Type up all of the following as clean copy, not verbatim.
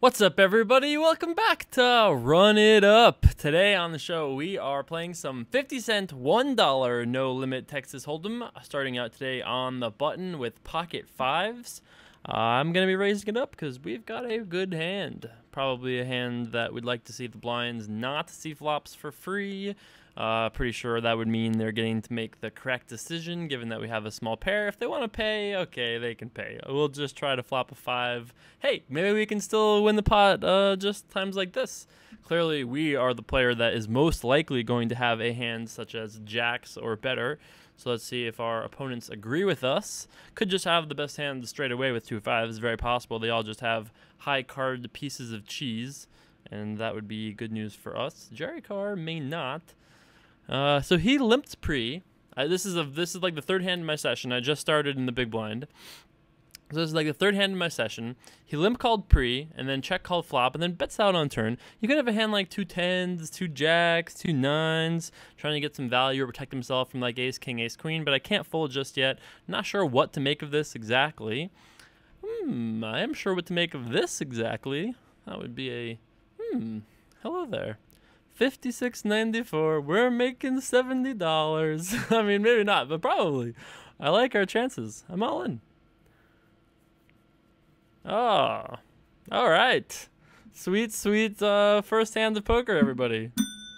What's up, everybody? Welcome back to Run It Up. Today on the show, we are playing some 50-cent $1 no-limit Texas Hold'em, starting out today on the button with pocket fives. I'm going to be raising it up because we've got a good hand. Probably a hand that we'd like to see the blinds not see flops for free. Pretty sure that would mean they're getting to make the correct decision, given that we have a small pair. If they want to pay, okay, they can pay. We'll just try to flop a five. Hey, maybe we can still win the pot just times like this. Clearly, we are the player that is most likely going to have a hand such as jacks or better. So let's see if our opponents agree with us. Could just have the best hand straight away with two fives. Very possible. They all just have high card pieces of cheese, and that would be good news for us. JCarver may not. So he limped pre. This is like the third hand in my session. I just started in the big blind. So this is like the third hand in my session. He limp called pre, and then check called flop, and then bets out on turn. You could have a hand like two tens, two jacks, two nines, trying to get some value or protect himself from like ace, king, ace, queen, but I can't fold just yet. Not sure what to make of this exactly. I am sure what to make of this exactly. That would be a, hello there. 56.94. We're making $70. I mean, maybe not, but probably. I like our chances. I'm all in. Oh, all right. Sweet, sweet first hand of poker, everybody.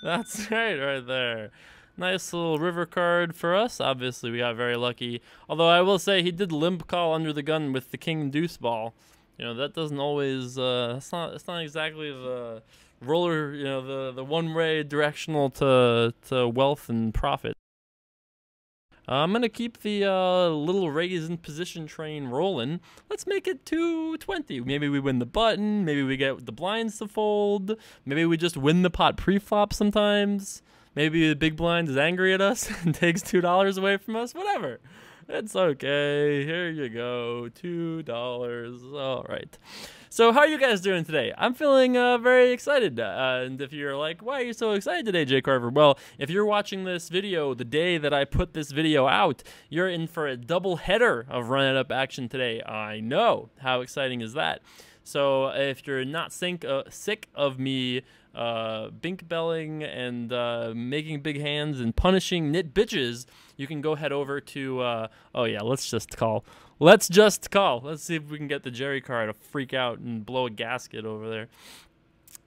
That's right there. Nice little river card for us. Obviously, we got very lucky. Although I will say he did limp call under the gun with the king deuce ball. You know, that doesn't always. It's not exactly the roller, you know, the one-way directional to wealth and profit. I'm gonna keep the little raise in position train rolling. Let's make it 220. Maybe we win the button. Maybe we get the blinds to fold. Maybe we just win the pot pre-flop sometimes. Maybe the big blind is angry at us and takes $2 away from us. Whatever. It's okay. Here you go. $2. All right. So how are you guys doing today? I'm feeling very excited. And if you're like, why are you so excited today, JCarver? Well, if you're watching this video the day that I put this video out, you're in for a double header of Run It Up action today. I know. How exciting is that? So if you're not sick of me bink belling and making big hands and punishing nit bitches, you can go head over to oh yeah, let's just call. Let's see if we can get the JCarver to freak out and blow a gasket over there.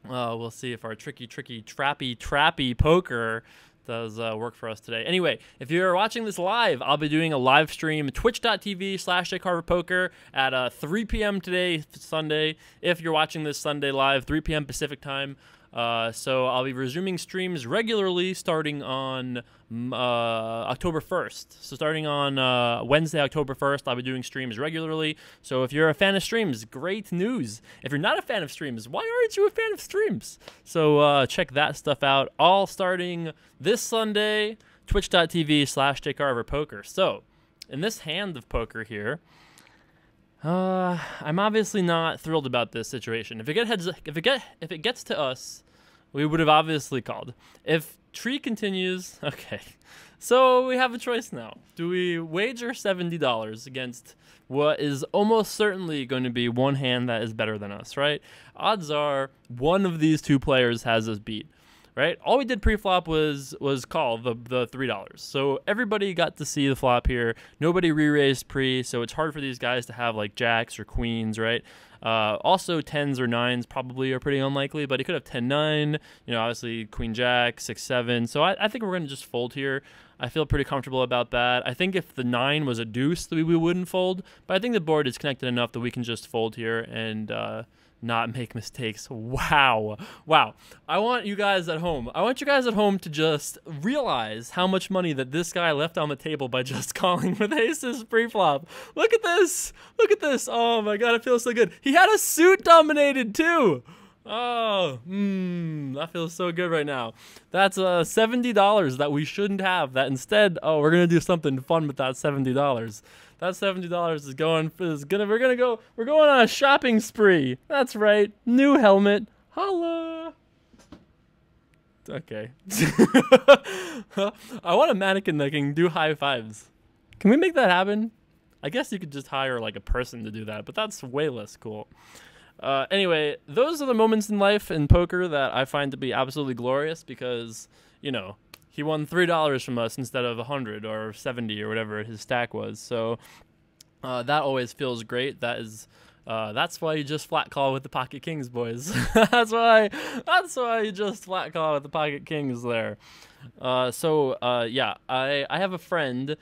We'll see if our tricky trappy poker does work for us today. Anyway, if you're watching this live, I'll be doing a live stream, twitch.tv/JCarverPoker at 3 p.m. today, Sunday. If you're watching this Sunday live, 3 p.m. Pacific time. So I'll be resuming streams regularly starting on October 1st. So starting on Wednesday, October 1st, I'll be doing streams regularly. So if you're a fan of streams, great news. If you're not a fan of streams, why aren't you a fan of streams? So check that stuff out. All starting this Sunday, twitch.tv/JCarverPoker. So in this hand of poker here, I'm obviously not thrilled about this situation. If it gets to us, we would have obviously called. If tree continues, okay. So we have a choice now. Do we wager $70 against what is almost certainly going to be one hand that is better than us, right? Odds are one of these two players has us beat. Right? All we did pre-flop was call the $3. So everybody got to see the flop here. Nobody re-raised pre, so it's hard for these guys to have like jacks or queens, right? Also, tens or nines probably are pretty unlikely, but he could have 10-9, you know, obviously queen jack, 6-7. So I think we're going to just fold here. I feel pretty comfortable about that. I think if the 9 was a deuce, we wouldn't fold, but I think the board is connected enough that we can just fold here and not make mistakes. Wow. I want you guys at home to just realize how much money that this guy left on the table by just calling with aces pre-flop. Look at this. Oh my god, it feels so good. He had a suit dominated too. Oh, that feels so good right now. That's $70 that we shouldn't have. That instead, oh, we're gonna do something fun with that $70. That $70 is going. We're going on a shopping spree. That's right. New helmet. Holla. Okay. I want a mannequin that can do high fives. Can we make that happen? I guess you could just hire like a person to do that, but that's way less cool. Anyway, those are the moments in life in poker that I find to be absolutely glorious because, you know, he won $3 from us instead of 100 or 70 or whatever his stack was. So that always feels great. That's why you just flat call with the pocket kings, boys. That's why you just flat call with the pocket kings there. Yeah, I have a friend.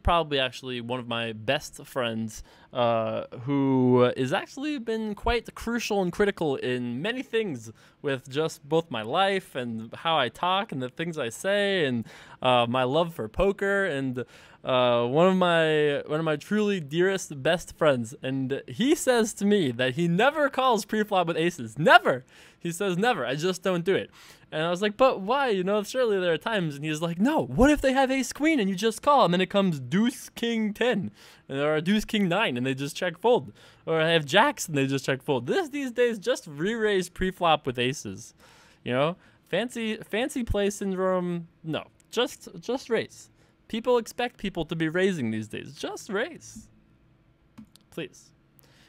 Probably actually one of my best friends, who is actually been quite crucial and critical in many things with just both my life and how I talk and the things I say and my love for poker and one of my truly dearest best friends. And he says to me that he never calls pre-flop with aces. Never. He says never. I just don't do it. And I was like, but why? You know, surely there are times. And he's like, no, what if they have ace queen and you just call? And then it comes deuce king 10 or deuce king 9 and they just check fold. Or I have jacks and they just check fold. These days, just re-raise pre-flop with aces. You know, fancy play syndrome. No, just raise. People expect people to be raising these days. Just raise. Please.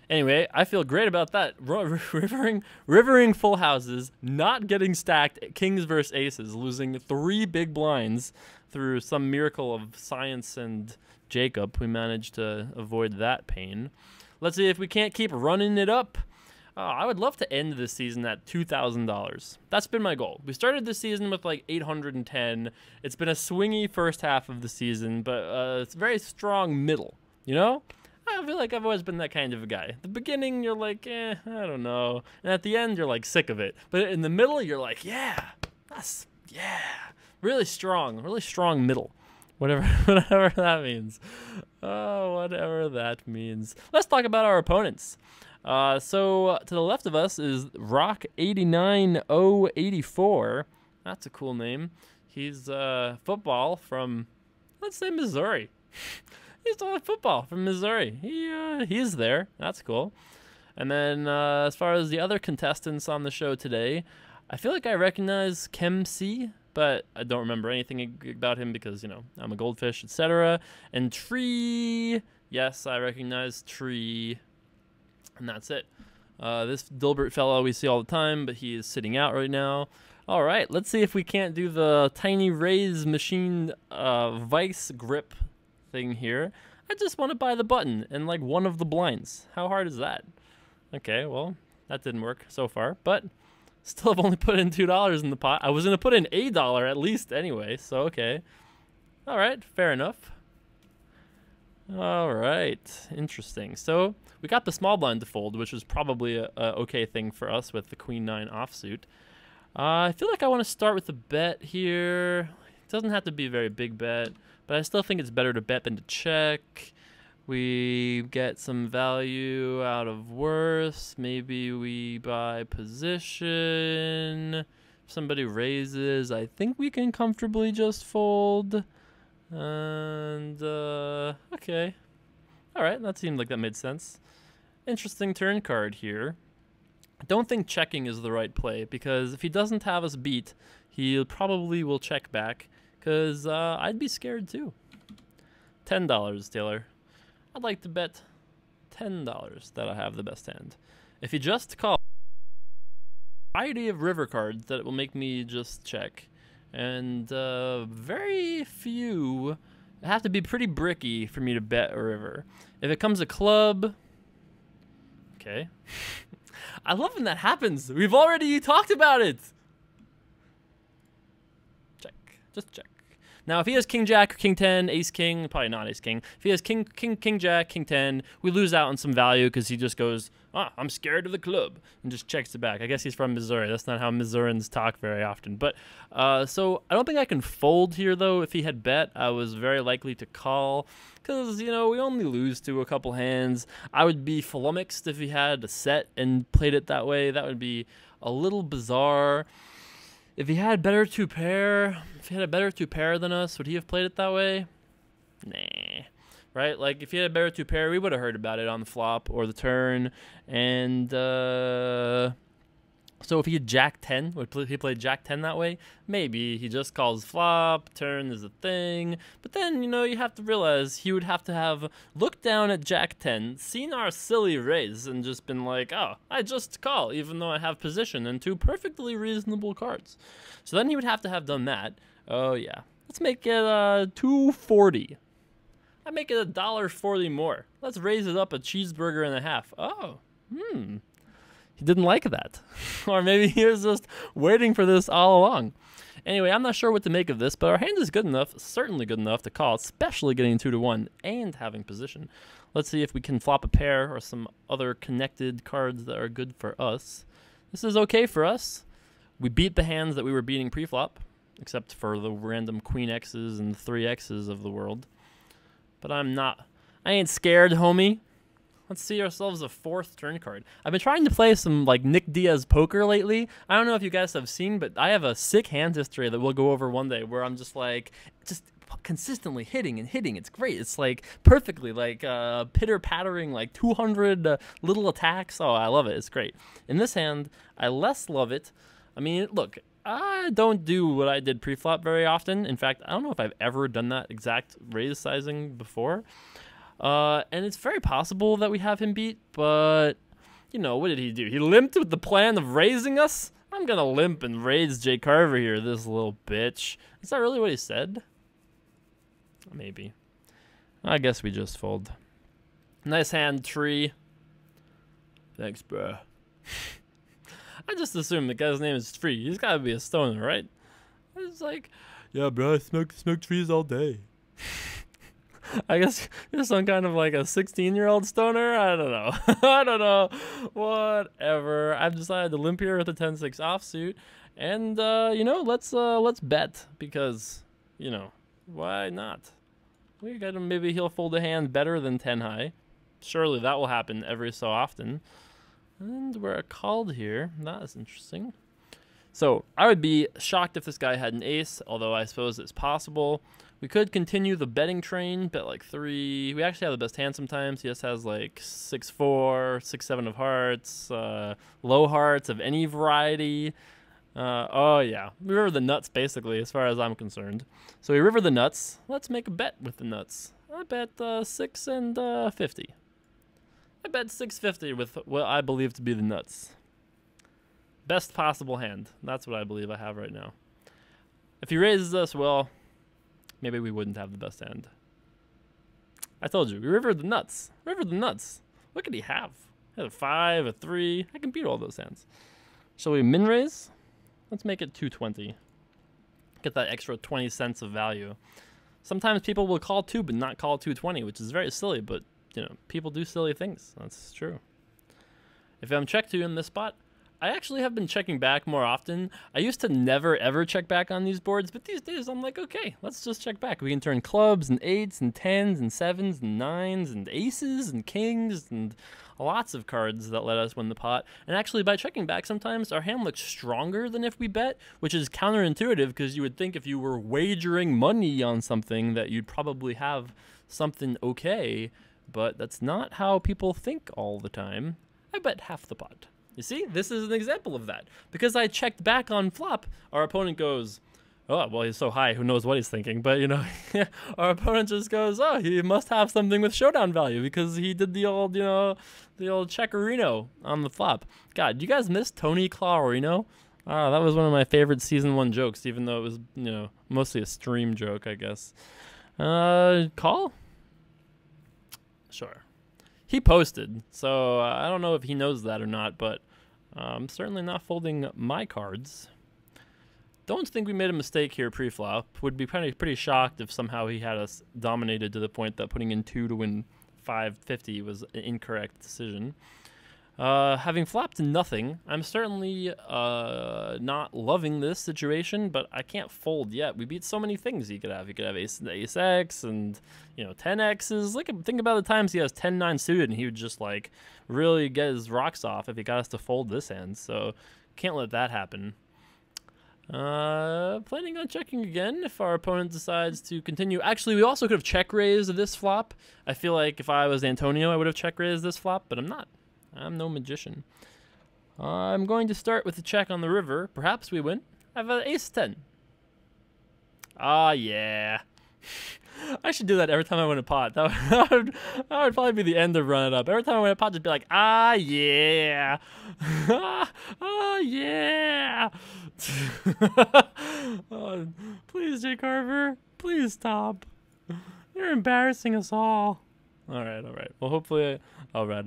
Anyway, I feel great about that. Rivering full houses, not getting stacked kings versus aces, losing 3 big blinds through some miracle of science and Jacob. We managed to avoid that pain. Let's see if we can't keep running it up. I would love to end this season at $2,000. That's been my goal. We started this season with like 810. It's been a swingy first half of the season, but it's a very strong middle, you know? I feel like I've always been that kind of a guy. At the beginning, you're like, I don't know. And at the end, you're like sick of it. But in the middle, you're like, yeah. Really strong middle. Whatever that means. Oh, whatever that means. Let's talk about our opponents. So to the left of us is Rock 89084. That's a cool name. He's football from, let's say, Missouri. He's doing football from Missouri. He's there. That's cool. And then as far as the other contestants on the show today, I feel like I recognize Kem C, but I don't remember anything about him because, you know, I'm a goldfish, etc. And Tree, yes, I recognize Tree. And that's it. This Dilbert fellow we see all the time, but he is sitting out right now. All right, let's see if we can't do the tiny raise machine vice grip thing here. I just want to buy the button and like one of the blinds. How hard is that? Okay, well, that didn't work so far, but still have only put in $2 in the pot. I was going to put in $1 at least anyway, so okay. All right, fair enough. All right, interesting. So we got the small blind to fold, which is probably a okay thing for us with the queen 9 offsuit. I feel like I want to start with a bet here. It doesn't have to be a very big bet, but I still think it's better to bet than to check. We get some value out of worse. Maybe we buy position. If somebody raises, I think we can comfortably just fold. And, okay. Alright, that seemed like that made sense. Interesting turn card here. I don't think checking is the right play, because if he doesn't have us beat, he probably will check back, because I'd be scared too. $10, Taylor. I'd like to bet $10 that I have the best hand. If he just calls a variety of river cards that will make me just check. And very few have to be pretty bricky for me to bet a river. If it comes a club, okay. I love when that happens. We've already talked about it. Check, just check. Now, if he has king jack or king 10, ace king, probably not ace king. If he has king jack, king 10, we lose out on some value because he just goes, I'm scared of the club, and just checks it back. I guess he's from Missouri. That's not how Missourians talk very often. But so I don't think I can fold here, though. If he had bet, I was very likely to call because, you know, we only lose to a couple hands. I would be flummoxed if he had a set and played it that way. That would be a little bizarre. If he had a better two pair than us, would he have played it that way? Nah. Right? Like, if he had a better two pair, we would have heard about it on the flop or the turn. And so So if he had Jack 10, he played Jack 10 that way, maybe he just calls flop, turn is a thing. But then, you know, you have to realize he would have to have looked down at Jack 10, seen our silly raise, and just been like, oh, I just call, even though I have position and 2 perfectly reasonable cards. So then he would have to have done that. Oh, yeah. Let's make it $2.40. I make it $1.40 more. Let's raise it up a cheeseburger and a half. Oh, He didn't like that. Or maybe he was just waiting for this all along. Anyway, I'm not sure what to make of this, but our hand is good enough, certainly good enough to call, especially getting 2-1 and having position. Let's see if we can flop a pair or some other connected cards that are good for us. This is okay for us. We beat the hands that we were beating pre-flop, except for the random Queen X's and 3X's of the world. But I ain't scared, homie. Let's see ourselves a 4th turn card. I've been trying to play some like Nick Diaz poker lately. I don't know if you guys have seen, but I have a sick hand history that we'll go over one day where I'm just consistently hitting and hitting. It's great. It's like perfectly like pitter-pattering like 200 little attacks. Oh, I love it. It's great. In this hand, I less love it. I mean, look, I don't do what I did pre-flop very often. In fact, I don't know if I've ever done that exact raise sizing before. And it's very possible that we have him beat, but, you know, what did he do? He limped with the plan of raising us? I'm gonna limp and raise JCarver here, this little bitch. Is that really what he said? Maybe. I guess we just fold. Nice hand, tree. Thanks, bruh. I just assumed the guy's name is Tree. He's gotta be a stoner, right? It's like, yeah, bro, I smoke trees all day. I guess you're some kind of like a 16-year-old stoner. I don't know. I don't know. Whatever. I've decided to limp here with a 10-6 offsuit, and you know, let's bet because, you know, why not? We got him. Maybe he'll fold a hand better than 10 high. Surely that will happen every so often. And we're called here. That is interesting. So I would be shocked if this guy had an ace, although I suppose it's possible. We could continue the betting train, bet like 3. We actually have the best hand sometimes. He just has like 6-4, 6-7 of hearts, low hearts of any variety. Oh yeah, we river the nuts basically, as far as I'm concerned. So we river the nuts. Let's make a bet with the nuts. I bet 6 and 50. I bet 650 with what I believe to be the nuts. Best possible hand. That's what I believe I have right now. If he raises us, well, maybe we wouldn't have the best hand. I told you, we rivered the nuts. Rivered the nuts. What could he have? He had a 5, a 3. I can beat all those hands. Shall we min raise? Let's make it 220. Get that extra 20 cents of value. Sometimes people will call 2 but not call 220, which is very silly, but you know, people do silly things. That's true. If I'm check 2 in this spot, I actually have been checking back more often. I used to never ever check back on these boards, but these days I'm like, okay, let's just check back. We can turn clubs and 8s and 10s and 7s and 9s and aces and kings and lots of cards that let us win the pot. And actually by checking back sometimes our hand looks stronger than if we bet, which is counterintuitive because you would think if you were wagering money on something that you'd probably have something okay, but that's not how people think all the time. I bet half the pot. You see, this is an example of that. Because I checked back on flop, our opponent goes, oh, well, he's so high, who knows what he's thinking. But, you know, our opponent just goes, oh, he must have something with showdown value because he did the old, you know, the old checkerino on the flop. God, do you guys miss Tony Clarino? That was one of my favorite season 1 jokes, even though it was, you know, mostly a stream joke, I guess. Call? Sure. He posted, so I don't know if he knows that or not, but I'm certainly not folding my cards. Don't think we made a mistake here pre-flop. Would be pretty shocked if somehow he had us dominated to the point that putting in 2 to win 550 was an incorrect decision. Having flopped nothing, I'm certainly not loving this situation, but I can't fold yet. We beat so many things he could have. He could have ace X and, you know, 10X's. Think about the times he has 10-9 suited and he would just like really get his rocks off if he got us to fold this hand. So can't let that happen. Planning on checking again if our opponent decides to continue. Actually, we also could have check raised this flop. I feel like if I was Antonio, I would have check raised this flop, but I'm not. I'm no magician. I'm going to start with a check on the river. Perhaps we win. I have an ace 10. Ah, yeah. I should do that every time I win a pot. That would probably be the end of Run It Up. Every time I win a pot, just be like, ah, yeah. Ah, yeah. Oh, please, JCarver. Please stop. You're embarrassing us all. All right. Well, hopefully, all right.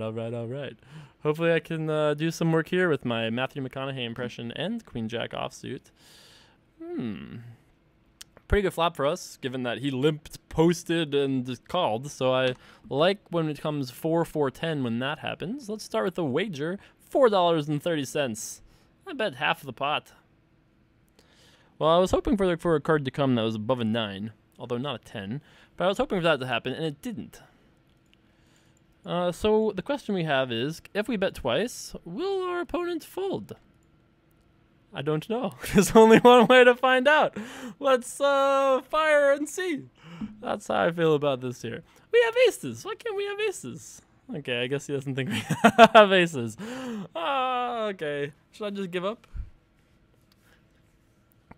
Hopefully I can do some work here with my Matthew McConaughey impression and Queen Jack offsuit. Pretty good flop for us, given that he limped, posted, and called. So I like when it comes 4-4-10 when that happens. Let's start with the wager, $4.30. I bet half of the pot. Well, I was hoping for a card to come that was above a 9, although not a 10. But I was hoping for that to happen, and it didn't. So the question we have is, if we bet twice, will our opponent fold? I don't know. There's only one way to find out. Let's fire and see. That's how I feel about this here. We have aces. Why can't we have aces? Okay, I guess he doesn't think we have aces. Okay. Should I just give up?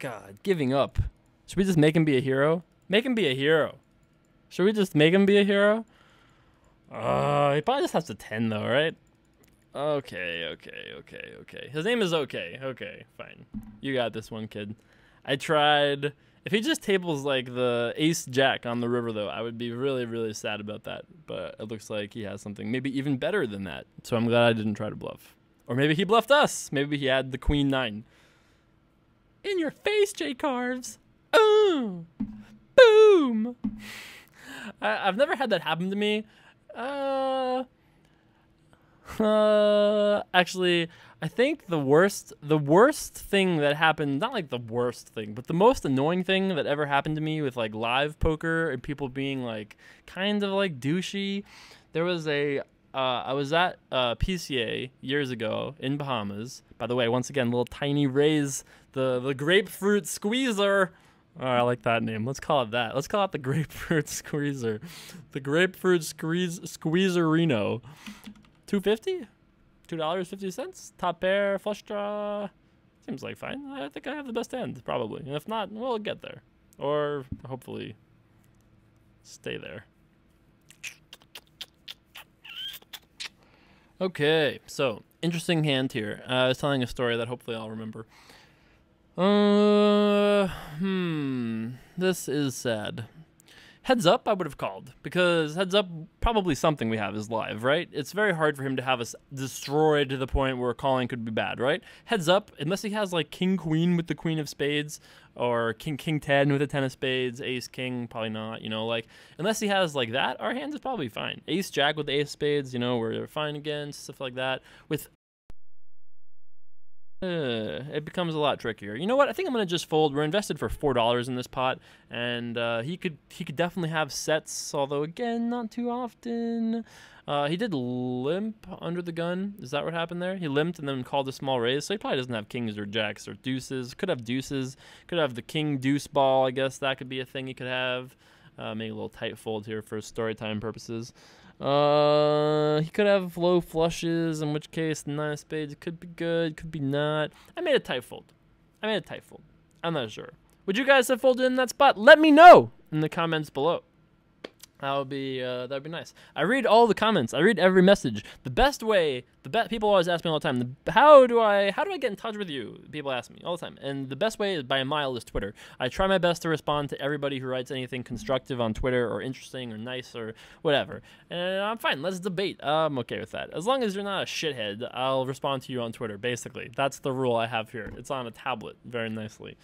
God, giving up. Should we just make him be a hero? Make him be a hero. Should we just make him be a hero? He probably just has a 10 though, right? Okay. His name is Okay. Okay, fine. You got this one, kid. I tried. If he just tables like the ace jack on the river, though, I would be really, really sad about that. But it looks like he has something maybe even better than that. So I'm glad I didn't try to bluff. Or maybe he bluffed us. Maybe he had the queen 9. In your face, JCarves. Oh, boom. I've never had that happen to me. Actually, I think the worst thing that happened, not like the worst thing, but the most annoying thing that ever happened to me with like live poker and people being like kind of like douchey. There was I was at PCA years ago in Bahamas. By the way, once again, little tiny raise, the grapefruit squeezer. Oh, I like that name. Let's call it that. Let's call it the grapefruit squeezer. The grapefruit squeezerino. $2.50? $2.50? Top pair, flush draw. Seems like fine. I think I have the best hand, probably. And if not, we'll get there. Or hopefully stay there. Okay, so interesting hand here. I was telling a story that hopefully I'll remember. This is sad. Heads up, I would have called, because heads up, probably something we have is live, right? It's very hard for him to have us destroyed to the point where calling could be bad, right? Heads up, unless he has like king queen with the queen of spades, or king 10 with the 10 of spades, ace king, probably not, you know, like unless he has like that, our hand is probably fine. Ace jack with the ace of spades, you know, we're fine against stuff like that. With it becomes a lot trickier. You know what? I think I'm gonna just fold. We're invested for $4 in this pot, and he could definitely have sets. Although again, not too often. He did limp under the gun. Is that what happened there? He limped and then called a small raise. So he probably doesn't have kings or jacks or deuces. Could have deuces. Could have the king deuce ball. I guess that could be a thing he could have. Make a little tight fold here for story time purposes. He could have low flushes, in which case the 9 of spades could be good, could be not. I made a tight fold. I'm not sure. Would you guys have folded in that spot? Let me know in the comments below. That'd be nice. I read all the comments. I read every message. The best way, people always ask me all the time, how do I get in touch with you? People ask me all the time. And the best way is by a mile is Twitter. I try my best to respond to everybody who writes anything constructive on Twitter or interesting or nice or whatever. And I'm fine. Let's debate. I'm okay with that. As long as you're not a shithead, I'll respond to you on Twitter, basically. That's the rule I have here. It's on a tablet very nicely.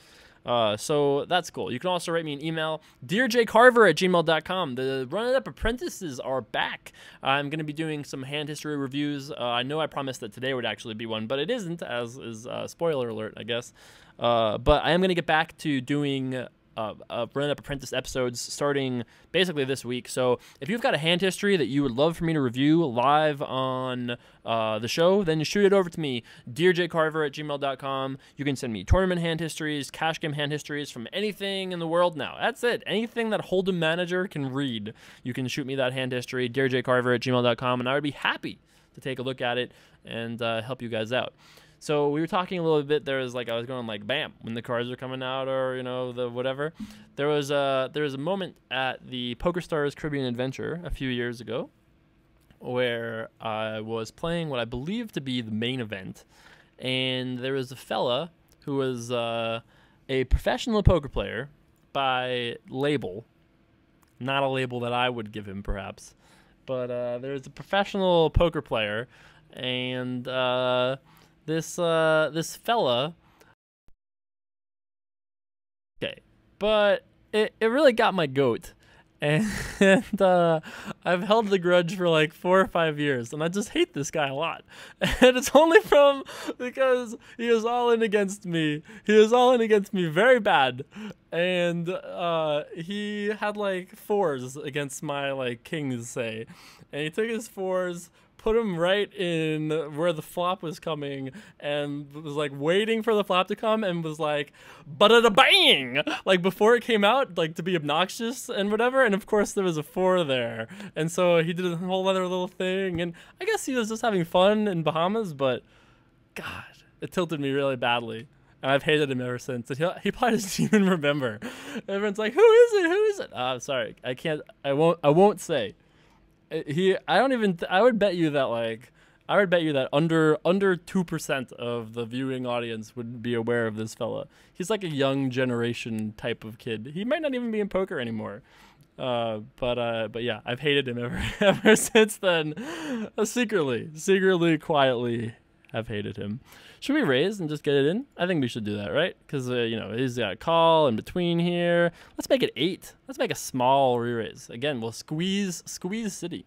So that's cool. You can also write me an email, dearjcarver@gmail.com. The Run It Up apprentices are back. I'm going to be doing some hand history reviews. I know I promised that today would actually be one, but it isn't, as is spoiler alert, I guess. But I am going to get back to doing Run It Up apprentice episodes starting basically this week. So if you've got a hand history that you would love for me to review live on the show, then shoot it over to me, dearjcarver@gmail.com. You can send me tournament hand histories, cash game hand histories from anything in the world now. That's it. Anything that Hold'em Manager can read, you can shoot me that hand history, dearjcarver@gmail.com, and I would be happy to take a look at it and help you guys out. So we were talking a little bit. There was like, I was going like, bam, when the cards are coming out, or, you know, the whatever. There was a moment at the PokerStars Caribbean Adventure a few years ago where I was playing what I believe to be the main event, and there was a fella who was a professional poker player by label, not a label that I would give him perhaps, but there's a professional poker player, and this fella, okay, but it really got my goat. And I've held the grudge for like 4 or 5 years, and I just hate this guy a lot. And it's only because he was all in against me. He was all in against me very bad, and he had like 4s against my like kings, say, and he took his 4s, put him right in where the flop was coming, and was like waiting for the flop to come, and was like, ba-da-da-bang! Like before it came out, like to be obnoxious and whatever, and of course there was a 4 there. And so he did a whole other little thing, and I guess he was just having fun in Bahamas, but God, it tilted me really badly. And I've hated him ever since. And he probably doesn't even remember. Everyone's like, who is it? Who is it? Sorry, I won't say. I would bet you that under 2% of the viewing audience would be aware of this fella. He's like a young generation type of kid. He might not even be in poker anymore. But yeah, I've hated him ever since then. Secretly, quietly, have hated him. Should we raise and just get it in? I think we should do that, right? Because you know, he's got a call in between here. Let's make it 8. Let's make a small re-raise. Again, we'll squeeze City.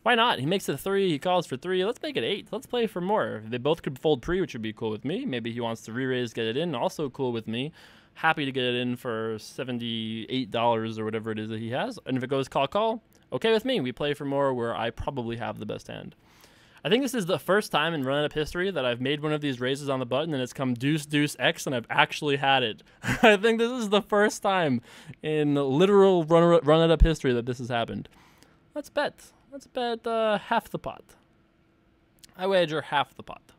Why not? He makes it 3. He calls for 3. Let's make it 8. Let's play for more. They both could fold pre, which would be cool with me. Maybe he wants to re-raise, get it in. Also cool with me. Happy to get it in for $78 or whatever it is that he has. And if it goes call, okay with me. We play for more where I probably have the best hand. I think this is the first time in run-it-up history that I've made one of these raises on the button and it's come deuce, deuce, X, and I've actually had it. I think this is the first time in literal run-it-up history that this has happened. Let's bet. Let's bet half the pot. I wager half the pot.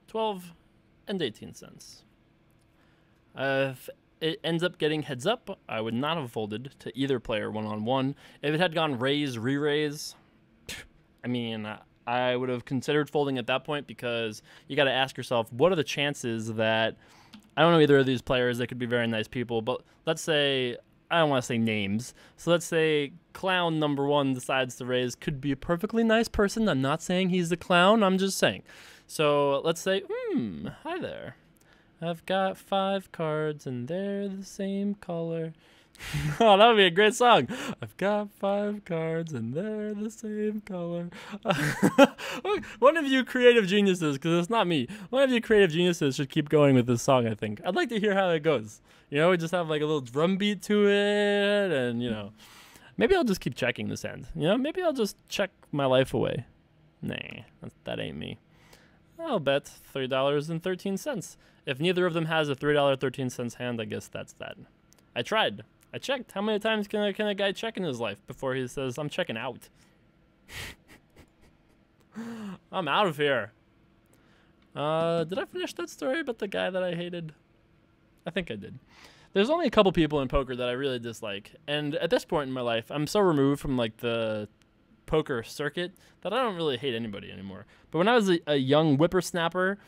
12 and 18 cents. If it ends up getting heads up, I would not have folded to either player one-on-one. If it had gone raise, re-raise, I mean, I would have considered folding at that point, because you got to ask yourself, what are the chances that, I don't know either of these players, they could be very nice people, but let's say, I don't want to say names, so let's say clown number 1 decides to raise, could be a perfectly nice person. I'm not saying he's the clown, I'm just saying. So let's say, hi there. I've got 5 cards and they're the same color. Oh, that would be a great song. I've got 5 cards and they're the same color. One of you creative geniuses, because it's not me, one of you creative geniuses should keep going with this song, I think. I'd like to hear how it goes. You know, we just have like a little drum beat to it, and, you know, maybe I'll just keep checking this end. You know, maybe I'll just check my life away. Nah, that ain't me. I'll bet $3.13. If neither of them has a $3.13 hand, I guess that's that. I tried. I checked. How many times can a guy check in his life before he says, I'm checking out? I'm out of here. Did I finish that story about the guy that I hated? I think I did. There's only a couple people in poker that I really dislike. And at this point in my life, I'm so removed from like the poker circuit that I don't really hate anybody anymore. But when I was a young whippersnapper,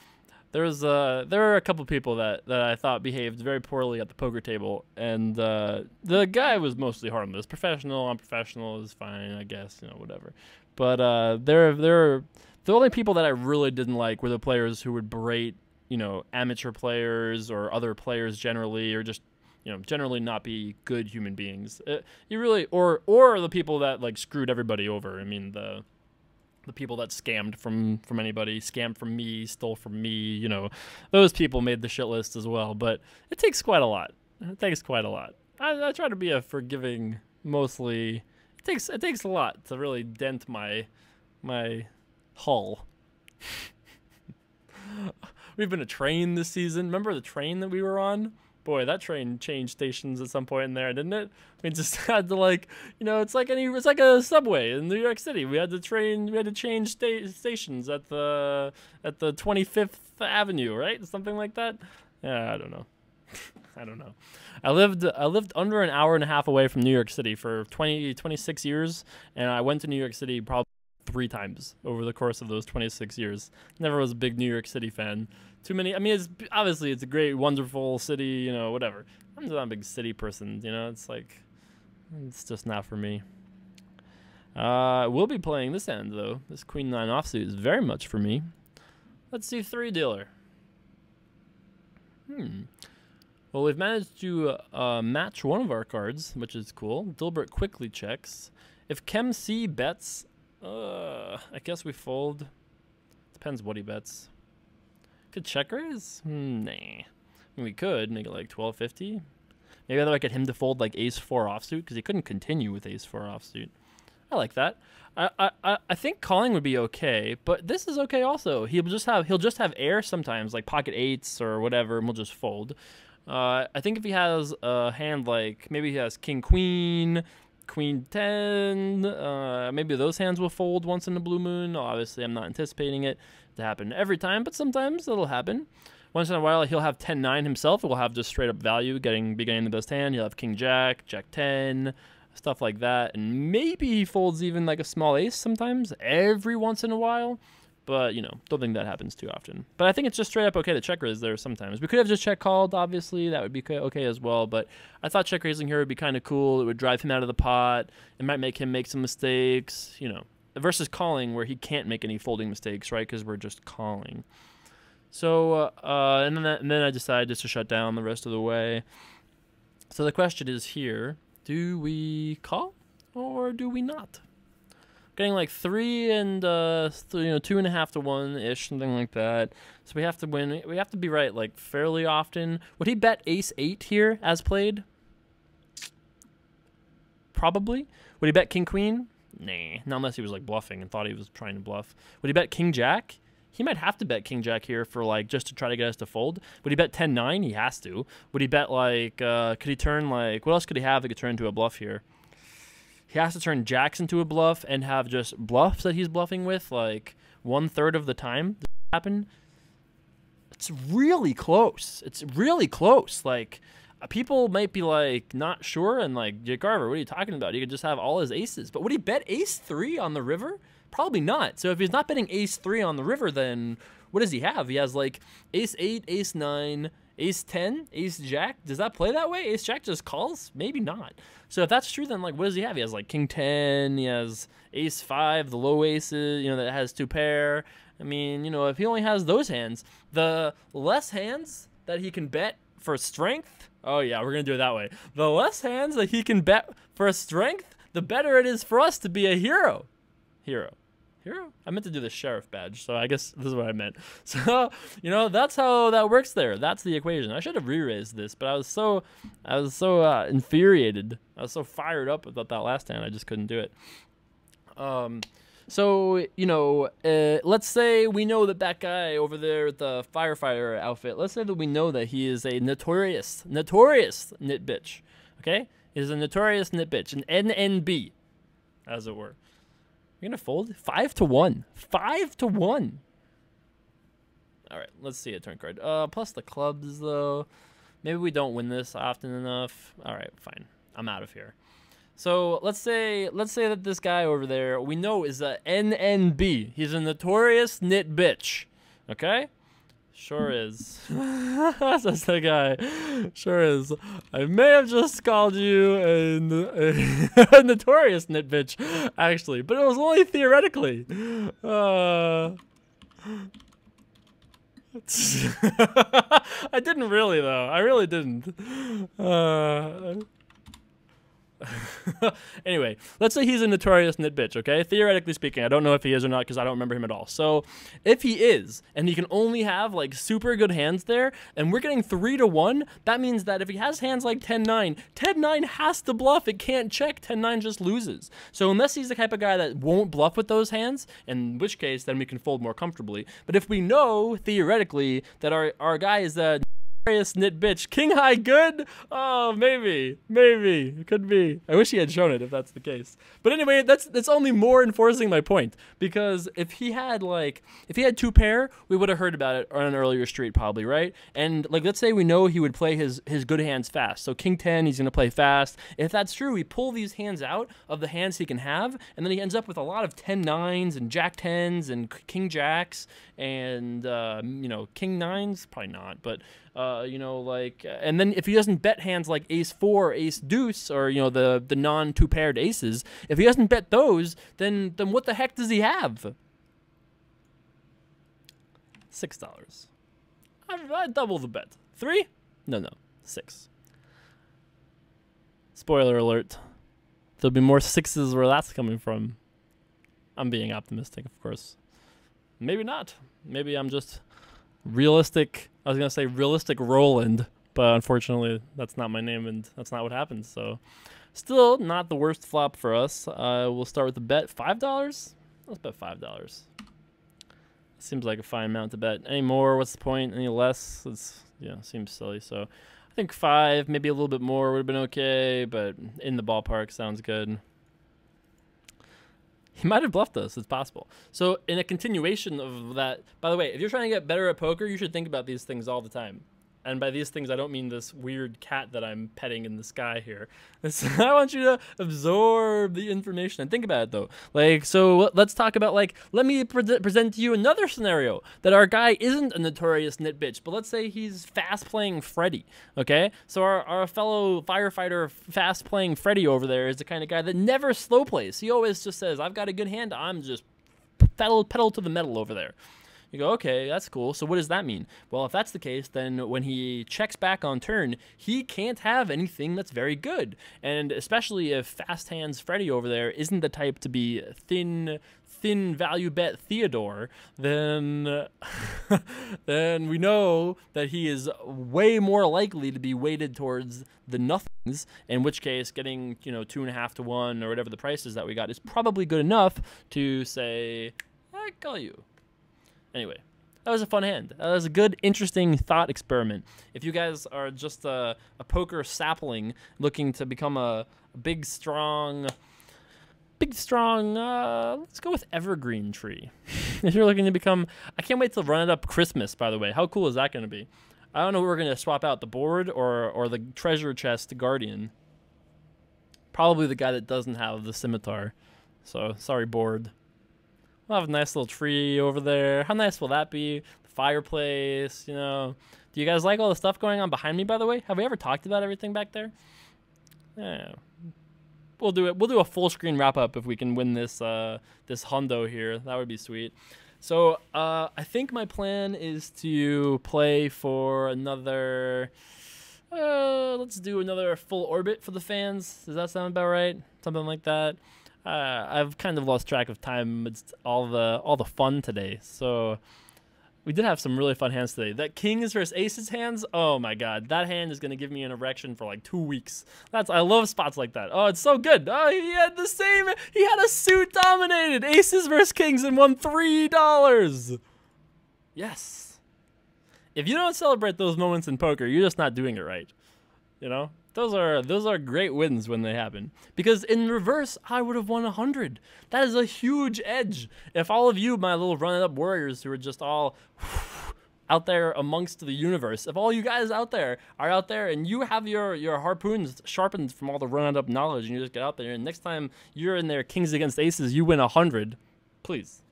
there were a couple people that I thought behaved very poorly at the poker table, and the guy was mostly harmless. Professional, unprofessional is fine, I guess, you know, whatever. But the only people that I really didn't like were the players who would berate, you know, amateur players or other players generally, or just, you know, generally not be good human beings. You really, or the people that like screwed everybody over. I mean, the people that scammed from anybody, scammed from me, stole from me, you know, those people made the shit list as well. But it takes quite a lot. It takes quite a lot. I try to be a forgiving, mostly. It takes a lot to really dent my hull. We've been a train this season. Remember the train that we were on? Boy, that train changed stations at some point in there, didn't it? We just had to, like, you know, it's like a subway in New York City. We had to change stations at the 25th Avenue, right? Something like that. Yeah, I don't know. I don't know. I lived under an hour and a half away from New York City for 26 years, and I went to New York City probably 3 times over the course of those 26 years. Never was a big New York City fan. Too many. I mean, it's a great, wonderful city, you know, whatever. I'm not a big city person, you know. It's like, it's just not for me. We'll be playing this hand though. This Queen 9 offsuit is very much for me. Let's see 3 dealer. Well, we've managed to match one of our cards, which is cool. Dilbert quickly checks. If Kem C bets, I guess we fold. Depends what he bets. Could check raise? Nah. I mean, we could make it like 1250. Maybe I'd like get him to fold like ace 4 offsuit because he couldn't continue with ace 4 offsuit. I like that. I think calling would be okay, but this is okay also. He'll just have air sometimes, like pocket 8s or whatever, and we'll just fold. I think if he has a hand like maybe he has king queen, queen 10, maybe those hands will fold once in the blue moon. Obviously, I'm not anticipating it to happen every time, but sometimes it'll happen. Once in a while, he'll have 10-9 himself. It will have just straight up value, getting the best hand. He'll have king jack, jack 10, stuff like that, and maybe he folds even like a small ace sometimes, every once in a while. But, you know, don't think that happens too often. But I think it's just straight up okay to check raise there sometimes. We could have just check called, obviously. That would be okay as well. But I thought check raising here would be kind of cool. It would drive him out of the pot. It might make him make some mistakes, you know. Versus calling where he can't make any folding mistakes, right? Because we're just calling. So, and then I decided just to shut down the rest of the way. So the question is here, do we call or do we not? Getting like 3 and 2.5 to 1 ish, something like that. So we have to win. We have to be right like fairly often. Would he bet ace 8 here as played? Probably. Would he bet king queen? Nah, not unless he was like bluffing and thought he was trying to bluff. Would he bet king jack? He might have to bet king jack here for like just to try to get us to fold. Would he bet 10-9? He has to. Would he bet like could he turn like what else could he have that could turn into a bluff here? He has to turn jacks into a bluff and have just bluffs that he's bluffing with like 1/3 of the time. Does that happen? It's really close. It's really close. Like people might be like not sure and like JCarver, what are you talking about? He could just have all his aces. But would he bet ace 3 on the river? Probably not. So if he's not betting ace 3 on the river, then what does he have? He has like ace 8, ace 9, ace 10, ace jack. Does that play that way? Ace jack just calls? Maybe not. So if that's true, then like what does he have? He has like king 10, he has ace 5, the low aces, you know, that has 2 pair. I mean, you know, if he only has those hands, the less hands that he can bet for strength, oh yeah, we're going to do it that way. The less hands that he can bet for strength, the better it is for us to be a hero. Hero. I meant to do the sheriff badge, so I guess this is what I meant. So, you know, that's how that works there. That's the equation. I should have re-raised this, but I was so infuriated. I was so fired up about that last hand, I just couldn't do it. So, you know, let's say we know that guy over there with the firefighter outfit, let's say that we know that he is a notorious nit bitch, okay? He's a notorious nit bitch, an NNB, as it were. You're going to fold? 5 to 1. 5 to 1. All right, let's see a turn card. Plus the clubs, though. Maybe we don't win this often enough. All right, fine. I'm out of here. So let's say that this guy over there we know is a NNB. He's a notorious nit bitch. Okay? Sure is. That's the guy. Sure is. I may have just called you a notorious nit bitch, actually, but it was only theoretically. I didn't really, though. I really didn't. Anyway, let's say he's a notorious nit bitch, okay? Theoretically speaking, I don't know if he is or not because I don't remember him at all. So if he is, and he can only have like super good hands there, and we're getting 3 to 1, that means that if he has hands like 10-9, 10-9 has to bluff. It can't check. 10-9 just loses. So unless he's the type of guy that won't bluff with those hands, in which case then we can fold more comfortably. But if we know theoretically that our guy is a notorious knit bitch. King high good? Oh, maybe. It could be. I wish he had shown it if that's the case. But anyway, that's only more enforcing my point. Because if he had two pair, we would have heard about it on an earlier street probably, right? And like, let's say we know he would play his good hands fast. So King 10, he's going to play fast. If that's true, we pull these hands out of the hands he can have, and then he ends up with a lot of 10-9s and Jack 10s and King Jacks and, King 9s, probably not, but, and then if he doesn't bet hands like Ace 4, Ace Deuce, or, the non-two paired aces, if he doesn't bet those, then what the heck does he have? $6. I double the bet. 3? No, 6. Spoiler alert. There'll be more 6s where that's coming from. I'm being optimistic, of course. Maybe not. Maybe I'm just realistic. I was going to say realistic Roland, but unfortunately that's not my name and that's not what happens. So still not the worst flop for us. We'll start with the bet. $5? Let's bet $5. Seems like a fine amount to bet. Any more? What's the point? Any less? Seems silly. So I think 5, maybe a little bit more would have been okay, but in the ballpark sounds good. He might have bluffed us. It's possible. So in a continuation of that, by the way, if you're trying to get better at poker, you should think about these things all the time. And by these things, I don't mean this weird cat that I'm petting in the sky here. I want you to absorb the information and think about it, though. So let's talk about, let me present to you another scenario that our guy isn't a notorious knit bitch, but let's say he's fast playing Freddy, okay? So our fellow firefighter fast playing Freddy over there is the kind of guy that never slow plays. He always just says, I've got a good hand, I'm just pedal to the metal over there. You go, okay, that's cool. So what does that mean? Well, if that's the case, then when he checks back on turn, he can't have anything that's very good. And especially if fast hands Freddy over there isn't the type to be thin value bet Theodore, then then we know that he is way more likely to be weighted towards the nothings, in which case getting 2.5 to 1 or whatever the price is that we got is probably good enough to say, I call you. Anyway, that was a fun hand. That was a good, interesting thought experiment. If you guys are just a poker sapling looking to become a big, strong, let's go with evergreen tree. If you're looking to become, I can't wait to run it up Christmas, by the way. How cool is that going to be? I don't know if we're going to swap out the board or the treasure chest guardian. Probably the guy that doesn't have the scimitar. So, sorry, board. We'll have a nice little tree over there. How nice will that be? The fireplace, Do you guys like all the stuff going on behind me, by the way? Have we ever talked about everything back there? Yeah. We'll do it. We'll do a full screen wrap up if we can win this this hundo here. That would be sweet. So I think my plan is to play for another. Let's do another full orbit for the fans. Does that sound about right? Something like that. I've kind of lost track of time amidst all the fun today. So we did have some really fun hands today. That Kings versus Aces hands, oh my god, that hand is gonna give me an erection for like 2 weeks. I love spots like that. Oh, it's so good. Oh, he had a suit dominated Aces versus Kings and won $3. Yes. If you don't celebrate those moments in poker, you're just not doing it right. Those are great wins when they happen. Because in reverse, I would have won 100. That is a huge edge. If all of you, my little run-it-up warriors who are just all out there amongst the universe, if all you guys out there are out there and you have your harpoons sharpened from all the run-it-up knowledge and you just get out there and next time you're in there Kings against Aces, you win 100, please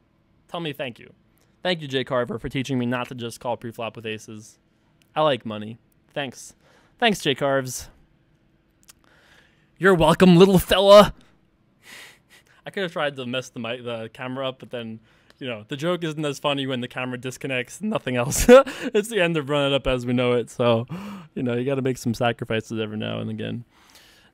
tell me thank you. Thank you, JCarver, for teaching me not to just call preflop with aces. I like money. Thanks. Thanks, JCarves. You're welcome, little fella. I could have tried to mess the camera up, but then, the joke isn't as funny when the camera disconnects and nothing else. It's the end of Run It Up as we know it, so, you got to make some sacrifices every now and again.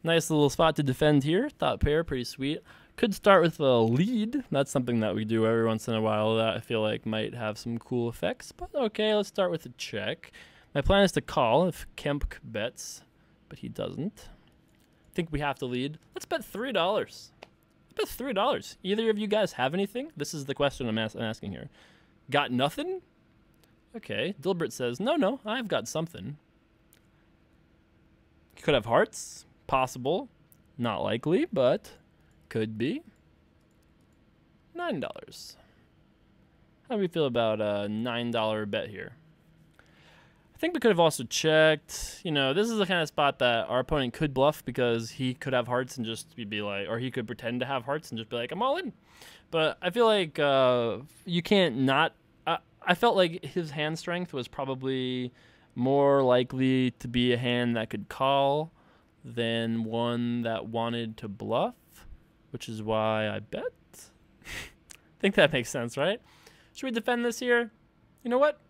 Nice little spot to defend here. Thought pair, pretty sweet. Could start with a lead. That's something that we do every once in a while that I feel like might have some cool effects, but okay, let's start with a check. My plan is to call if Kemp bets, but he doesn't. I think we have to lead. Let's bet $3. Let's bet $3. Either of you guys have anything? This is the question I'm asking here. Got nothing? Okay. Dilbert says, no, I've got something. Could have hearts. Possible. Not likely, but could be. $9. How do we feel about a $9 bet here? I think we could have also checked, you know, this is the kind of spot that our opponent could bluff because he could have hearts and just be like, or he could pretend to have hearts and just be like, I'm all in. But I feel like you can't not, I felt like his hand strength was probably more likely to be a hand that could call than one that wanted to bluff, which is why I bet. I think that makes sense, right? Should we defend this here? You know what?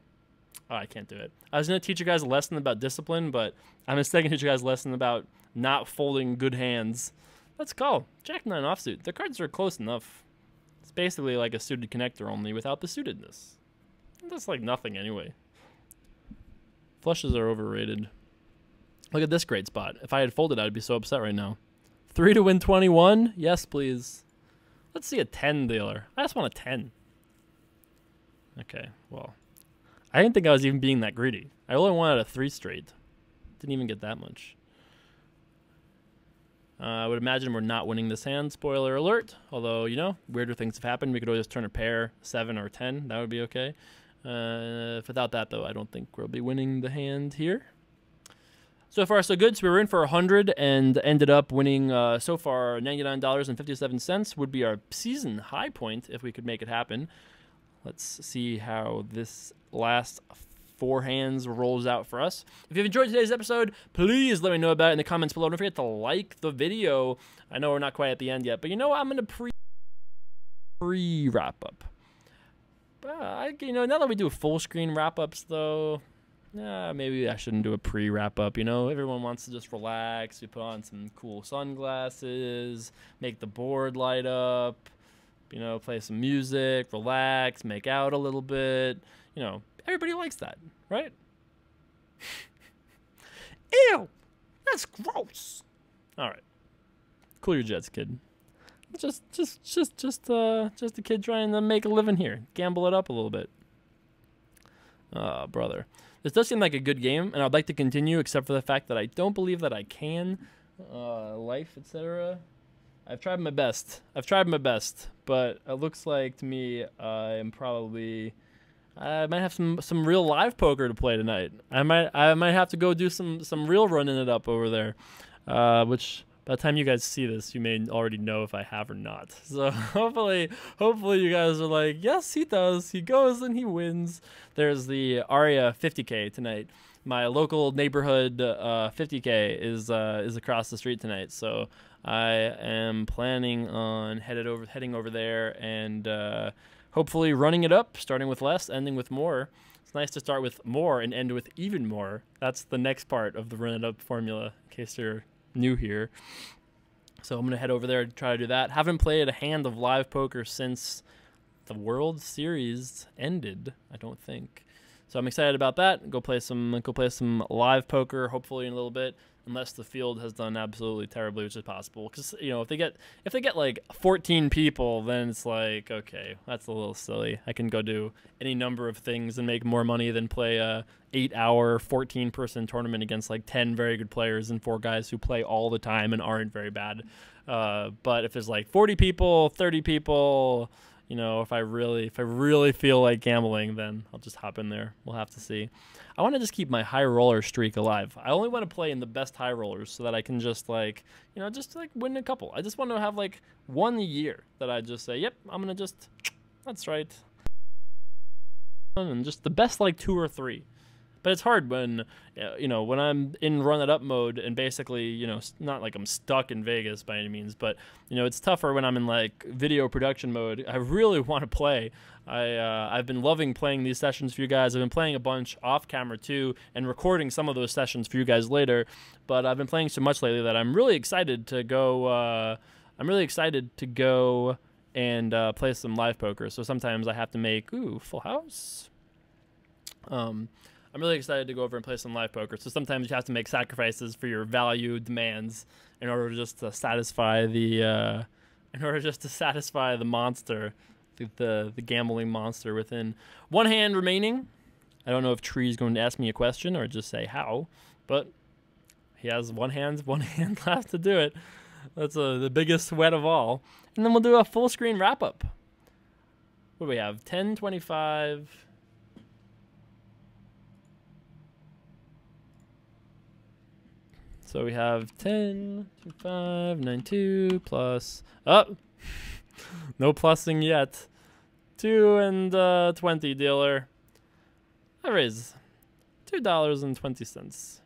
Oh, I can't do it. I was going to teach you guys a lesson about discipline, but I'm instead going to teach you guys a lesson about not folding good hands. Let's call. Jack 9 offsuit. The cards are close enough. It's basically like a suited connector only without the suitedness. That's like nothing anyway. Flushes are overrated. Look at this great spot. If I had folded, I'd be so upset right now. 3 to win 21? Yes, please. Let's see a 10 dealer. I just want a 10. Okay, well. I didn't think I was even being that greedy. I only wanted a 3 straight. Didn't even get that much. I would imagine we're not winning this hand. Spoiler alert. Although, you know, weirder things have happened. We could always turn a pair, 7 or 10. That would be okay. Without that, though, I don't think we'll be winning the hand here. So far, so good. So we were in for 100 and ended up winning so far $99.57. Would be our season high point if we could make it happen. Let's see how this last 4 hands rolls out for us. If you've enjoyed today's episode, please let me know about it in the comments below. Don't forget to like the video. I know we're not quite at the end yet, but you know what? I'm going to pre-wrap up. You know, now that we do full screen wrap-ups, though, maybe I shouldn't do a pre-wrap-up. You know, everyone wants to just relax. We put on some cool sunglasses, make the board light up. You know, play some music, relax, make out a little bit. You know, everybody likes that, right? Ew, that's gross. All right, cool your jets, kid. Just a kid trying to make a living here. Gamble it up a little bit. Oh, brother. This does seem like a good game, and I'd like to continue, except for the fact that I don't believe that I can. Life, etc. I've tried my best. But it looks like to me I might have some real live poker to play tonight. I might have to go do some real running it up over there, which by the time you guys see this, you may already know if I have or not. So hopefully you guys are like, yes, he does. He goes and he wins. There's the Aria 50K tonight. My local neighborhood 50K is across the street tonight. So I am planning on heading over there and hopefully running it up, starting with less, ending with more. It's nice to start with more and end with even more. That's the next part of the run it up formula, in case you're new here. So I'm going to head over there to try to do that. Haven't played a hand of live poker since the World Series ended, I don't think. So I'm excited about that. Go play some live poker, hopefully in a little bit, unless the field has done absolutely terribly, which is possible. Because you know, if they get like 14 people, then it's like, okay, that's a little silly. I can go do any number of things and make more money than play a 8-hour 14-person tournament against like 10 very good players and 4 guys who play all the time and aren't very bad. But if there's like 40 people, 30 people, you know, if I really feel like gambling, then I'll just hop in there. We'll have to see. I want to just keep my high roller streak alive. I only want to play in the best high rollers so that I can just like, you know, just like win a couple. I just want to have like one a year that I just say, yep, I'm going to just, that's right. And just the best like 2 or 3. But it's hard when, you know, when I'm in run it up mode and basically, you know, not like I'm stuck in Vegas by any means, but, you know, it's tougher when I'm in like video production mode. I really want to play. I've been loving playing these sessions for you guys. I've been playing a bunch off camera too and recording some of those sessions for you guys later. But I've been playing so much lately that I'm really excited to go. And play some live poker. So sometimes I have to make full house. I'm really excited to go over and play some live poker. So sometimes you have to make sacrifices for your value demands in order just to satisfy the monster, the gambling monster within. One hand remaining. I don't know if Tree's going to ask me a question or just say how, but he has one hand left to do it. That's the biggest sweat of all. And then we'll do a full screen wrap up. What do we have? 10, 25. So we have 10, 25, 92 plus. Oh, no plussing yet. 2 and 20 dealer. I raise $2.20.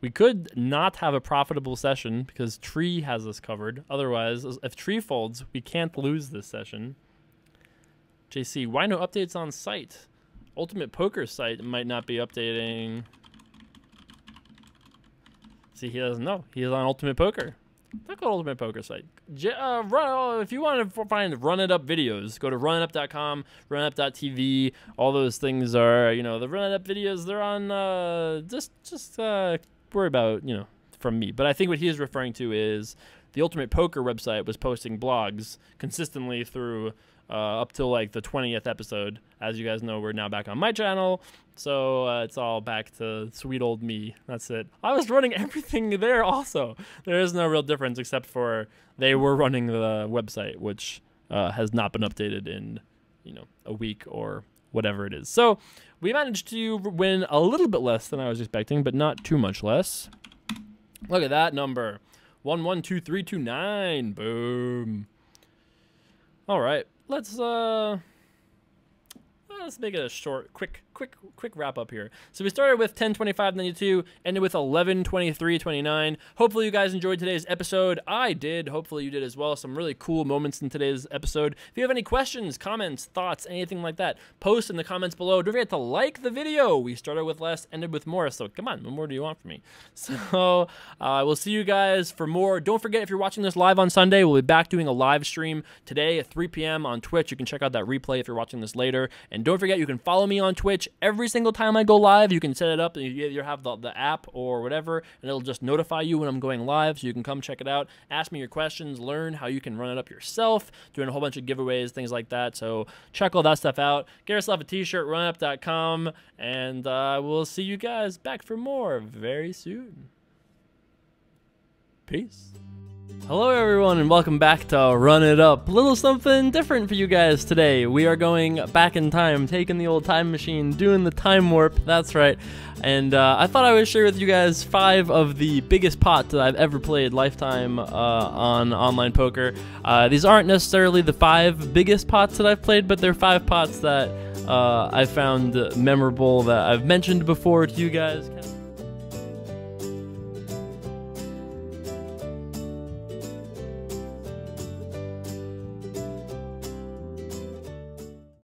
We could not have a profitable session because Tree has us covered. Otherwise, if Tree folds, we can't lose this session. JC, why no updates on site? Ultimate Poker site might not be updating. See, he doesn't know. He is on Ultimate Poker. Look at Ultimate Poker site. If you want to find Run It Up videos, go to runitup.com, runup.tv. All those things are, you know, the Run It Up videos. They're on. Just worry about, you know, from me. But I think what he is referring to is the Ultimate Poker website was posting blogs consistently through up till like the 20th episode. As you guys know, we're now back on my channel, so it's all back to sweet old me. That's it. I was running everything there also. There is no real difference except for they were running the website, which has not been updated in, you know, a week or whatever it is. So we managed to win a little bit less than I was expecting, but not too much less. Look at that number. 112329. Boom. All right. Let's make it a short, quick wrap up here. So we started with 10:25:92, ended with 11:23:29. Hopefully you guys enjoyed today's episode. I did. Hopefully you did as well. Some really cool moments in today's episode. If you have any questions, comments, thoughts, anything like that, post in the comments below. Don't forget to like the video. We started with less, ended with more. So come on, what more do you want from me? So we'll see you guys for more. Don't forget, if you're watching this live on Sunday, we'll be back doing a live stream today at 3 p.m. on Twitch. You can check out that replay if you're watching this later. And don't forget, you can follow me on Twitch. Every single time I go live, you can set it up and you either have the app or whatever, and it'll just notify you when I'm going live, so you can come check it out, ask me your questions, learn how you can run it up yourself, doing a whole bunch of giveaways, things like that. So check all that stuff out. Get yourself a t-shirt, runup.com, and we'll see you guys back for more very soon. Peace. Hello everyone and welcome back to Run It Up. A little something different for you guys today. We are going back in time, taking the old time machine, doing the time warp, that's right. And I thought I would share with you guys 5 of the biggest pots that I've ever played lifetime on online poker. These aren't necessarily the 5 biggest pots that I've played, but they're 5 pots that I found memorable that I've mentioned before to you guys.